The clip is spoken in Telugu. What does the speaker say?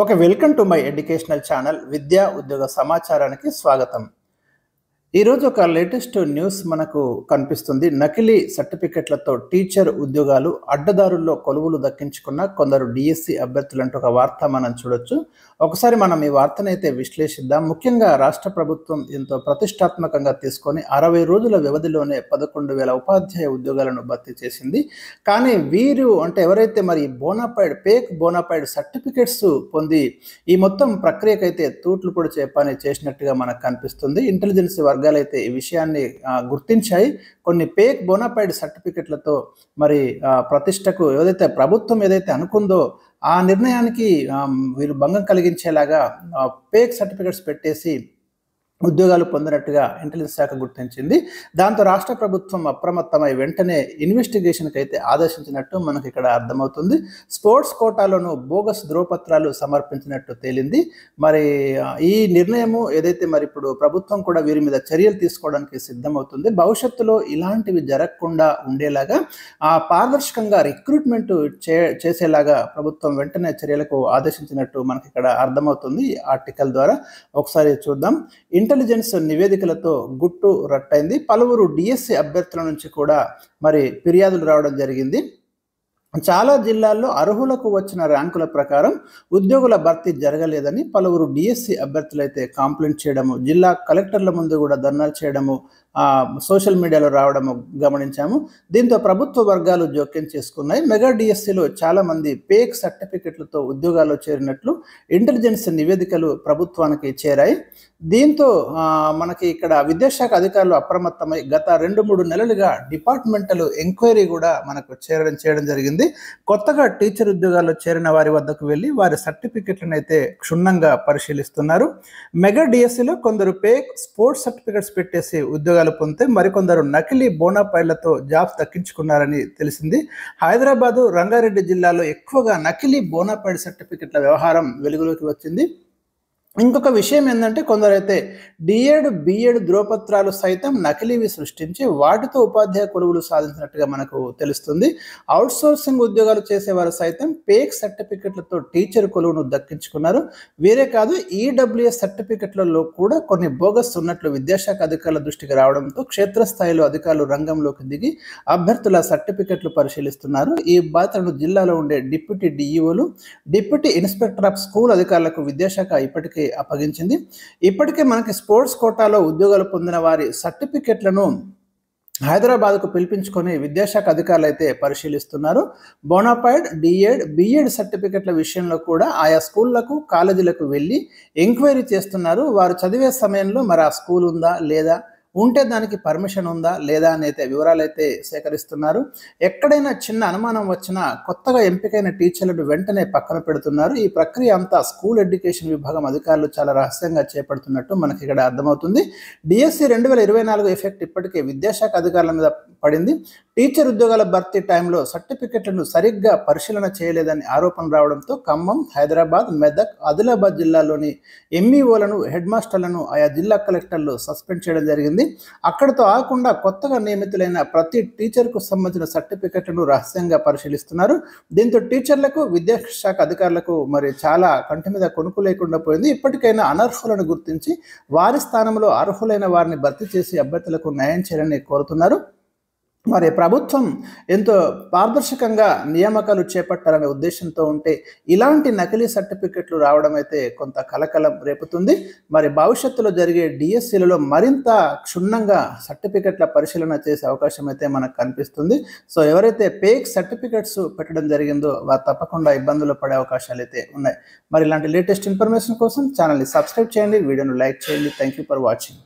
Okay. Welcome to my educational channel విద్యా ఉద్యోగ సమాచారానికి స్వాగతం. ఈరోజు ఒక లేటెస్ట్ న్యూస్ మనకు కనిపిస్తుంది. నకిలీ సర్టిఫికెట్లతో టీచర్ ఉద్యోగాలు అడ్డదారుల్లో కొలువులు దక్కించుకున్న కొందరు డిఎస్సి అభ్యర్థులంటూ ఒక వార్త మనం చూడొచ్చు. ఒకసారి మనం ఈ వార్తనైతే విశ్లేషిద్దాం. ముఖ్యంగా రాష్ట్ర ప్రభుత్వం ఎంతో ప్రతిష్టాత్మకంగా తీసుకొని 60 రోజుల వ్యవధిలోనే 11,000 ఉపాధ్యాయ ఉద్యోగాలను భర్తీ చేసింది. కానీ వీరు ఎవరైతే మరి ఫేక్ బోనాఫైడ్ సర్టిఫికెట్స్ పొంది ఈ మొత్తం ప్రక్రియకైతే తూట్లు పొడిచే పని చేసినట్టుగా మనకు కనిపిస్తుంది. ఇంటెలిజెన్స్ వర్గాలైతే ఈ విషయాన్ని గుర్తించాయి. కొన్ని ఫేక్ బోనాఫైడ్ సర్టిఫికెట్లతో మరి ప్రతిష్టకు ప్రభుత్వం ఏదైతే అనుకుందో ఆ నిర్ణయానికి వీరు భంగం కలిగించేలాగా ఫేక్ సర్టిఫికెట్స్ పెట్టేసి ఉద్యోగాలు పొందినట్టుగా ఇంటెలిజెన్స్ శాఖ గుర్తించింది. దాంతో రాష్ట్ర ప్రభుత్వం అప్రమత్తమై వెంటనే ఇన్వెస్టిగేషన్కి అయితే ఆదేశించినట్టు మనకి ఇక్కడ అర్థమవుతుంది. స్పోర్ట్స్ కోటాలోనూ బోగస్ ధ్రువపత్రాలు సమర్పించినట్టు తేలింది. మరి ఈ నిర్ణయము ఏదైతే మరి ఇప్పుడు ప్రభుత్వం కూడా వీరి మీద చర్యలు తీసుకోవడానికి సిద్ధమవుతుంది. భవిష్యత్తులో ఇలాంటివి జరగకుండా ఉండేలాగా పారదర్శకంగా రిక్రూట్మెంట్ చేసేలాగా ప్రభుత్వం వెంటనే చర్యలకు ఆదేశించినట్టు మనకి ఇక్కడ అర్థమవుతుంది ఈ ఆర్టికల్ ద్వారా. ఒకసారి చూద్దాం. ఇంటెలిజెన్స్ నివేదికలతో గుట్టు రట్టయింది. పలువురు డిఎస్సి అభ్యర్థుల నుంచి కూడా మరి ఫిర్యాదులు రావడం జరిగింది. చాలా జిల్లాల్లో అర్హులకు వచ్చిన ర్యాంకుల ప్రకారం ఉద్యోగుల భర్తీ జరగలేదని పలువురు డిఎస్సి అభ్యర్థులైతే కంప్లైంట్ చేయడము, జిల్లా కలెక్టర్ల ముందు కూడా ధర్నాలు చేయడము సోషల్ మీడియాలో రావడము గమనించాము. దీంతో ప్రభుత్వ వర్గాలు జోక్యం చేసుకున్నాయి. మెగా డిఎస్సిలో చాలా మంది ఫేక్ సర్టిఫికెట్లతో ఉద్యోగాల్లో చేరినట్లు ఇంటెలిజెన్స్ నివేదికలు ప్రభుత్వానికి చేరాయి. దీంతో మనకి ఇక్కడ విద్యాశాఖ అధికారులు అప్రమత్తమై గత 2-3 నెలలుగా డిపార్ట్మెంటల్ ఎంక్వైరీ కూడా మనకు చేయడం జరిగింది. కొత్తగా టీచర్ ఉద్యోగాల్లో చేరిన వారి వద్దకు వెళ్ళి వారి సర్టిఫికెట్లను అయితే క్షుణ్ణంగా పరిశీలిస్తున్నారు. మెగా డిఎస్సిలో కొందరు ఫేక్ స్పోర్ట్స్ సర్టిఫికెట్స్ పెట్టేసి ఉద్యోగాలు పొందితే మరికొందరు నకిలీ బోనాఫైడ్లతో జాబ్స్ దక్కించుకున్నారని తెలిసింది. హైదరాబాదు, రంగారెడ్డి జిల్లాలో ఎక్కువగా నకిలీ బోనాఫైడ్ సర్టిఫికెట్ల వ్యవహారం వెలుగులోకి వచ్చింది. ఇంకొక విషయం ఏంటంటే కొందరైతే డిఎడ్, బిఎడ్ ధ్రువపత్రాలు సైతం నకిలీవి సృష్టించి వాటితో ఉపాధ్యాయ కొలువులు సాధించినట్టుగా మనకు తెలుస్తుంది. అవుట్సోర్సింగ్ ఉద్యోగాలు చేసేవారు సైతం ఫేక్ సర్టిఫికెట్లతో టీచర్ కొలువును దక్కించుకున్నారు. వీరే కాదు, ఈడబ్ల్యూఎస్ సర్టిఫికెట్లలో కూడా కొన్ని బోగస్ ఉన్నట్లు విద్యాశాఖ అధికారుల దృష్టికి రావడంతో క్షేత్రస్థాయిలో అధికారులు రంగంలోకి దిగి అభ్యర్థుల సర్టిఫికెట్లు పరిశీలిస్తున్నారు. ఈ బాధ్యతను జిల్లాలో ఉండే డిప్యూటీ డిఈఓలు, డిప్యూటీ ఇన్స్పెక్టర్ ఆఫ్ స్కూల్ అధికారులకు విద్యాశాఖ ఇప్పటికే అప్పగించింది. ఇప్పటికే మనకి స్పోర్ట్స్ కోటాలో ఉద్యోగాలు పొందిన వారి సర్టిఫికెట్లను హైదరాబాద్కు పిలిపించుకొని విద్యాశాఖ అధికారులు అయితే పరిశీలిస్తున్నారు. బోనాఫైడ్, డిఎడ్, బిఎడ్ సర్టిఫికెట్ల విషయంలో కూడా ఆయా స్కూళ్లకు, కాలేజీలకు వెళ్ళి ఎంక్వైరీ చేస్తున్నారు. వారు చదివే సమయంలో మరి ఆ స్కూల్ ఉందా లేదా, ఉంటే దానికి పర్మిషన్ ఉందా లేదా అని అయితే వివరాలు అయితే సేకరిస్తున్నారు. ఎక్కడైనా చిన్న అనుమానం వచ్చినా కొత్తగా ఎంపికైన టీచర్లను వెంటనే పక్కన పెడుతున్నారు. ఈ ప్రక్రియ అంతా స్కూల్ ఎడ్యుకేషన్ విభాగం అధికారులు చాలా రహస్యంగా చేపడుతున్నట్టు మనకి ఇక్కడ అర్థమవుతుంది. డిఎస్సి 2024 ఎఫెక్ట్ ఇప్పటికే విద్యాశాఖ అధికారుల మీద పడింది. టీచర్ ఉద్యోగాల భర్తీ టైంలో సర్టిఫికెట్లను సరిగ్గా పరిశీలన చేయలేదని ఆరోపణలు రావడంతో ఖమ్మం, హైదరాబాద్, మెదక్, ఆదిలాబాద్ జిల్లాలోని ఎంఈఓలను, హెడ్ మాస్టర్లను ఆయా జిల్లా కలెక్టర్లు సస్పెండ్ చేయడం జరిగింది. అక్కడితో ఆకుండా కొత్తగా నియమితులైన ప్రతి టీచర్కు సంబంధించిన సర్టిఫికెట్లను రహస్యంగా పరిశీలిస్తున్నారు. దీంతో టీచర్లకు, విద్యాశాఖ అధికారులకు మరి చాలా కంటి మీద కొనుక్కు లేకుండా పోయింది. ఇప్పటికైనా అనర్హులను గుర్తించి వారి స్థానంలో అర్హులైన వారిని భర్తీ చేసి అభ్యర్థులకు న్యాయం చేయాలని కోరుతున్నారు. మరి ప్రభుత్వం ఎంతో పారదర్శకంగా నియామకాలు చేపట్టాలనే ఉద్దేశంతో ఉంటే ఇలాంటి నకిలీ సర్టిఫికెట్లు రావడం అయితే కొంత కలకలం రేపుతుంది. మరి భవిష్యత్తులో జరిగే డిఎస్సీలలో మరింత క్షుణ్ణంగా సర్టిఫికెట్ల పరిశీలన చేసే అవకాశం అయితే మనకు కనిపిస్తుంది. సో ఎవరైతే ఫేక్ సర్టిఫికెట్స్ పెట్టడం జరిగిందో వారు తప్పకుండా ఇబ్బందులు పడే అవకాశాలు అయితే ఉన్నాయి. మరి ఇలాంటి లేటెస్ట్ ఇన్ఫర్మేషన్ కోసం ఛానల్ని సబ్స్క్రైబ్ చేయండి, వీడియోను లైక్ చేయండి. Thank you for watching.